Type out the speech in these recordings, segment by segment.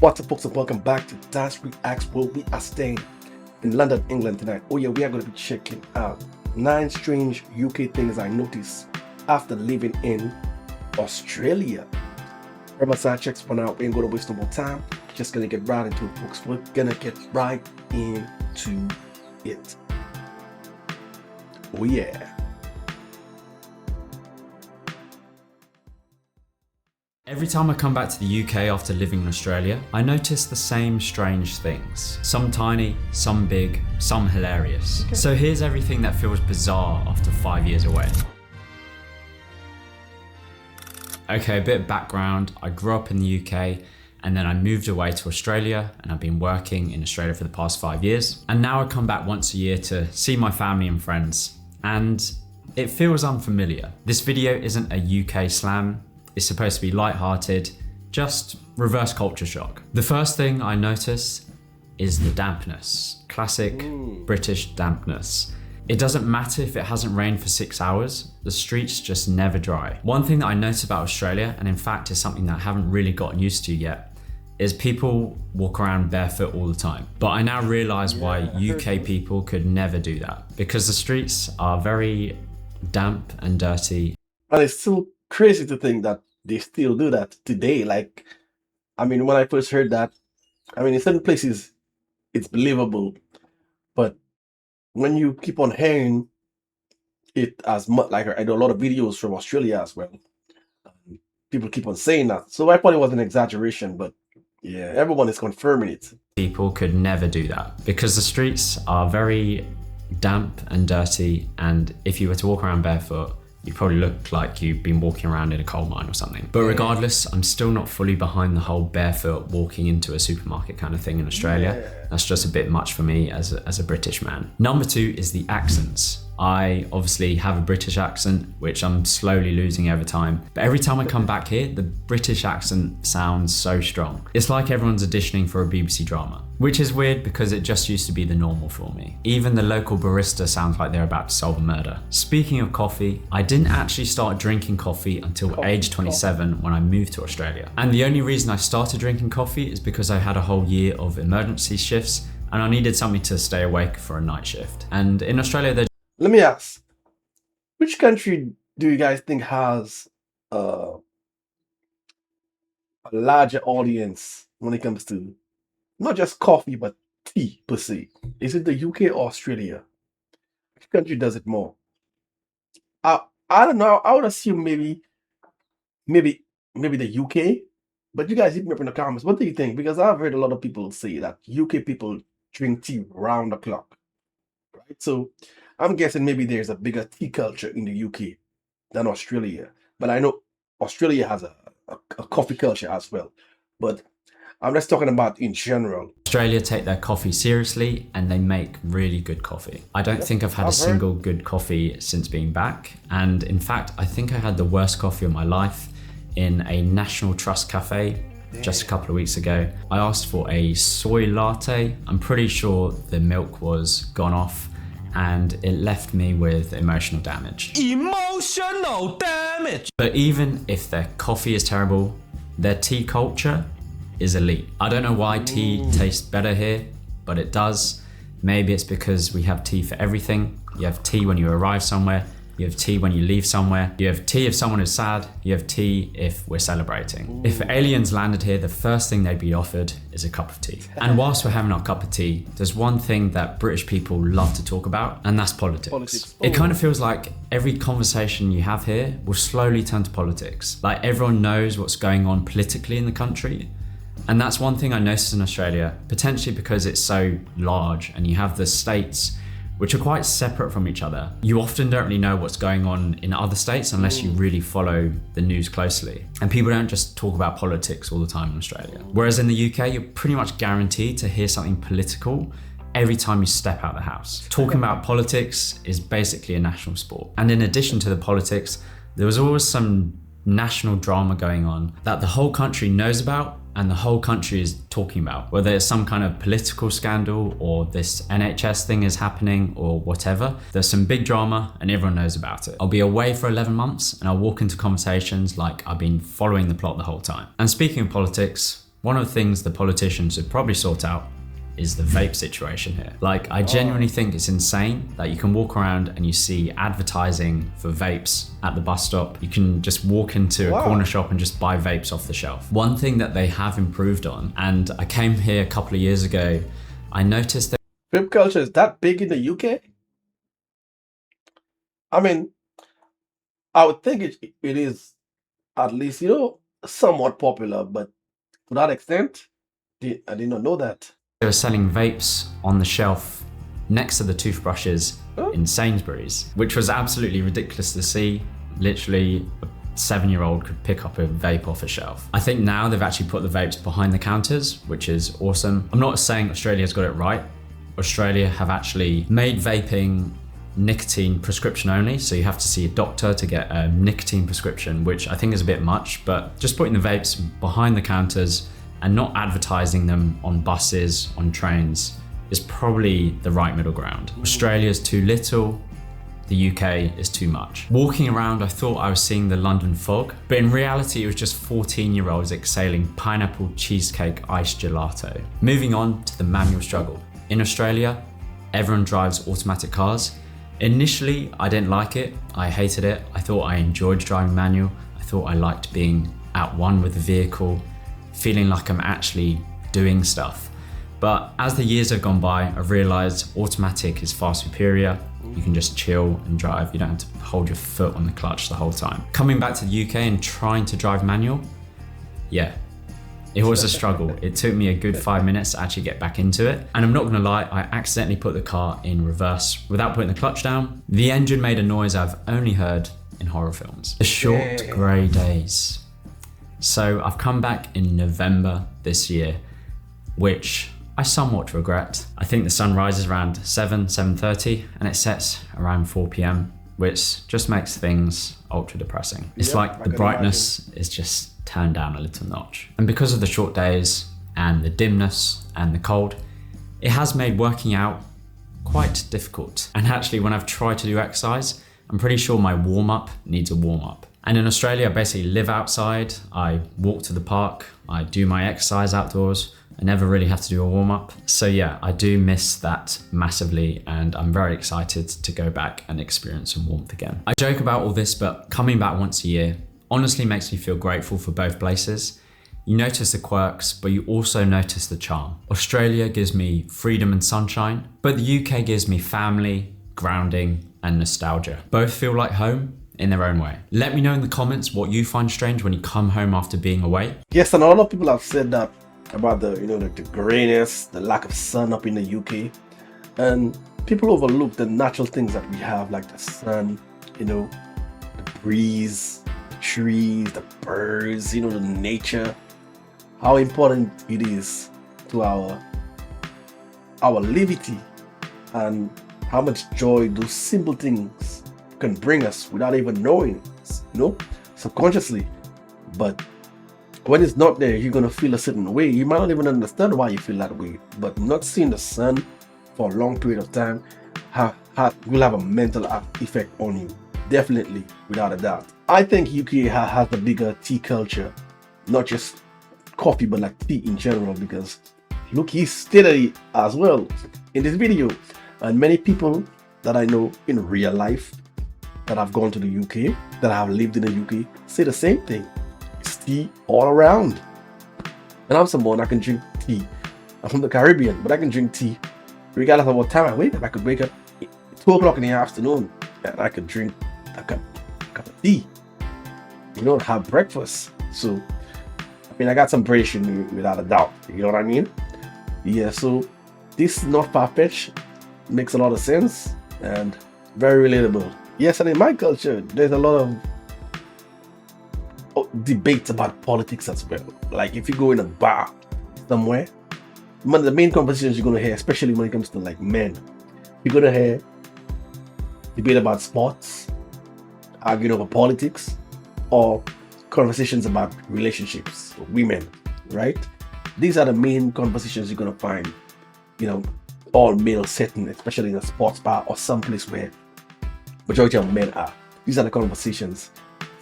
What's up, folks, and welcome back to Dyce Reacts, where we are staying in London, England tonight. Oh yeah, we are going to be checking out 9 strange UK things I noticed after living in Australia. From my side checks for now, we ain't going to waste no more time. Just going to get right into it, folks. We're going to get right into it. Oh yeah. Every time I come back to the UK after living in Australia, I notice the same strange things. Some tiny, some big, some hilarious. Okay. So here's everything that feels bizarre after 5 years away. Okay, a bit of background. I grew up in the UK and then I moved away to Australia and I've been working in Australia for the past 5 years. And now I come back once a year to see my family and friends. And it feels unfamiliar. This video isn't a UK slam. It's supposed to be light-hearted, just reverse culture shock. The first thing I notice is the dampness. Classic British dampness. It doesn't matter if it hasn't rained for 6 hours, the streets just never dry. One thing that I notice about Australia, and in fact is something that I haven't really gotten used to yet, is people walk around barefoot all the time. But I now realize why UK people could never do that, because the streets are very damp and dirty. And it's still crazy to think that they still do that today. Like, I mean, when I first heard that, I mean, in certain places it's believable, but when you keep on hearing it as much, like I do a lot of videos from Australia as well, people keep on saying that. So I thought it was an exaggeration, but yeah, everyone is confirming it. People could never do that because the streets are very damp and dirty, and if you were to walk around barefoot, you probably look like you've been walking around in a coal mine or something. But regardless, I'm still not fully behind the whole barefoot walking into a supermarket kind of thing in Australia. That's just a bit much for me as a British man. Number 2 is the accents. I obviously have a British accent, which I'm slowly losing over time. But every time I come back here, the British accent sounds so strong. It's like everyone's auditioning for a BBC drama, which is weird because it just used to be the normal for me. Even the local barista sounds like they're about to solve a murder. Speaking of coffee, I didn't actually start drinking coffee until age 27 when I moved to Australia. And the only reason I started drinking coffee is because I had a whole year of emergency shifts and I needed something to stay awake for a night shift. And in Australia, let me ask, which country do you guys think has a larger audience when it comes to not just coffee, but tea per se? Is it the UK or Australia? Which country does it more? I don't know. I would assume maybe the UK. But you guys hit me up in the comments. What do you think? Because I've heard a lot of people say that UK people drink tea round the clock, right? So I'm guessing maybe there's a bigger tea culture in the UK than Australia. But I know Australia has a coffee culture as well. But I'm just talking about in general. Australia take their coffee seriously and they make really good coffee. I don't think I've had a single good coffee since being back. And in fact, I think I had the worst coffee of my life in a National Trust cafe just a couple of weeks ago. I asked for a soy latte. I'm pretty sure the milk was gone off and it left me with emotional damage. Emotional damage! But even if their coffee is terrible, their tea culture is elite. I don't know why tea tastes better here, but it does. Maybe it's because we have tea for everything. You have tea when you arrive somewhere. You have tea when you leave somewhere. You have tea if someone is sad. You have tea if we're celebrating. If aliens landed here, the first thing they'd be offered is a cup of tea. And whilst we're having our cup of tea, there's one thing that British people love to talk about, and that's politics. It kind of feels like every conversation you have here will slowly turn to politics. Like everyone knows what's going on politically in the country. And that's one thing I noticed in Australia, potentially because it's so large and you have the states which are quite separate from each other. You often don't really know what's going on in other states unless you really follow the news closely. And people don't just talk about politics all the time in Australia. Whereas in the UK, you're pretty much guaranteed to hear something political every time you step out of the house. Talking about politics is basically a national sport. And in addition to the politics, there was always some national drama going on that the whole country knows about and the whole country is talking about, whether it's some kind of political scandal or this NHS thing is happening or whatever. There's some big drama and everyone knows about it. I'll be away for 11 months and I'll walk into conversations like I've been following the plot the whole time. And speaking of politics, One of the things the politicians should probably sort out is the vape situation here. Like, I genuinely think it's insane that you can walk around and you see advertising for vapes at the bus stop. You can just walk into a corner shop and just buy vapes off the shelf. One thing that they have improved on, and I came here a couple of years ago, I noticed that vape culture is that big in the UK? I mean, I would think it is at least, you know, somewhat popular, but to that extent, I did not know that. they were selling vapes on the shelf next to the toothbrushes in Sainsbury's, which was absolutely ridiculous to see. Literally, a 7-year-old could pick up a vape off a shelf. I think now they've actually put the vapes behind the counters, which is awesome. I'm not saying Australia's got it right. Australia have actually made vaping nicotine prescription only, so you have to see a doctor to get a nicotine prescription, which I think is a bit much, but just putting the vapes behind the counters and not advertising them on buses, on trains, is probably the right middle ground. Australia's too little, the UK is too much. Walking around, I thought I was seeing the London fog, but in reality, it was just 14-year-olds exhaling pineapple cheesecake iced gelato. Moving on to the manual struggle. In Australia, everyone drives automatic cars. Initially, I didn't like it. I hated it. I thought I enjoyed driving manual. I thought I liked being at one with the vehicle, feeling like I'm actually doing stuff. But as the years have gone by, I've realized automatic is far superior. You can just chill and drive. You don't have to hold your foot on the clutch the whole time. Coming back to the UK and trying to drive manual, yeah, it was a struggle. It took me a good 5 minutes to actually get back into it. And I'm not gonna lie, I accidentally put the car in reverse without putting the clutch down. The engine made a noise I've only heard in horror films. The short grey days. So I've come back in November this year, which I somewhat regret. I think the sun rises around 7:30 and it sets around 4 p.m, which just makes things ultra depressing. It's like the brightness is just turned down a little notch. And because of the short days and the dimness and the cold, it has made working out quite difficult. And actually, when I've tried to do exercise, I'm pretty sure my warm-up needs a warm-up. And in Australia, I basically live outside, I walk to the park, I do my exercise outdoors, I never really have to do a warm-up. So yeah, I do miss that massively, and I'm very excited to go back and experience some warmth again. I joke about all this, but coming back once a year honestly makes me feel grateful for both places. You notice the quirks, but you also notice the charm. Australia gives me freedom and sunshine, but the UK gives me family, grounding, and nostalgia. Both feel like home in their own way. Let me know in the comments what you find strange when you come home after being away. Yes, and a lot of people have said that about the, you know, the grayness, the lack of sun up in the UK, and people overlook the natural things that we have, like the sun, you know, the breeze, the trees, the birds, you know, the nature, how important it is to our liberty, and how much joy those simple things can bring us without even knowing, you know, subconsciously. But when it's not there, you're gonna feel a certain way. You might not even understand why you feel that way, but not seeing the sun for a long period of time will have a mental effect on you, definitely, without a doubt. I think UK has the bigger tea culture, not just coffee, but like tea in general, because look, he's steady as well in this video. And many people that I know in real life that have gone to the UK, that have lived in the UK, say the same thing. It's tea all around. And I'm someone, I can drink tea. I'm from the Caribbean, but I can drink tea regardless of what time I wake up. I could wake up at 2 o'clock in the afternoon and I could drink a cup of tea. You know, have breakfast. So, I mean, I got some British in me without a doubt. You know what I mean? Yeah, so this is not far-fetched. Makes a lot of sense and very relatable. Yes, and in my culture, there's a lot of debates about politics as well. Like if you go in a bar somewhere, one of the main conversations you're going to hear, especially when it comes to like men, you're going to hear debate about sports, arguing over politics, or conversations about relationships, women, right? These are the main conversations you're going to find, you know, all male setting, especially in a sports bar or someplace where majority of men are. These are the conversations.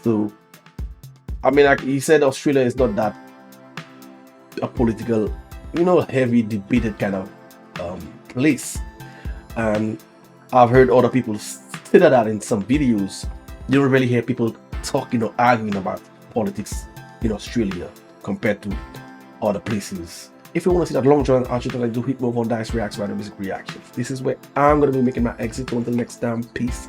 So, I mean, like he said, Australia is not that a political, you know, heavy debated kind of place. And I've heard other people say that in some videos. You don't really hear people talking or arguing about politics in Australia compared to other places. If you want to see that long John Architect, do hit me over on Dyce Reacts by the Music Reactions. This is where I'm going to be making my exit. Until next time, peace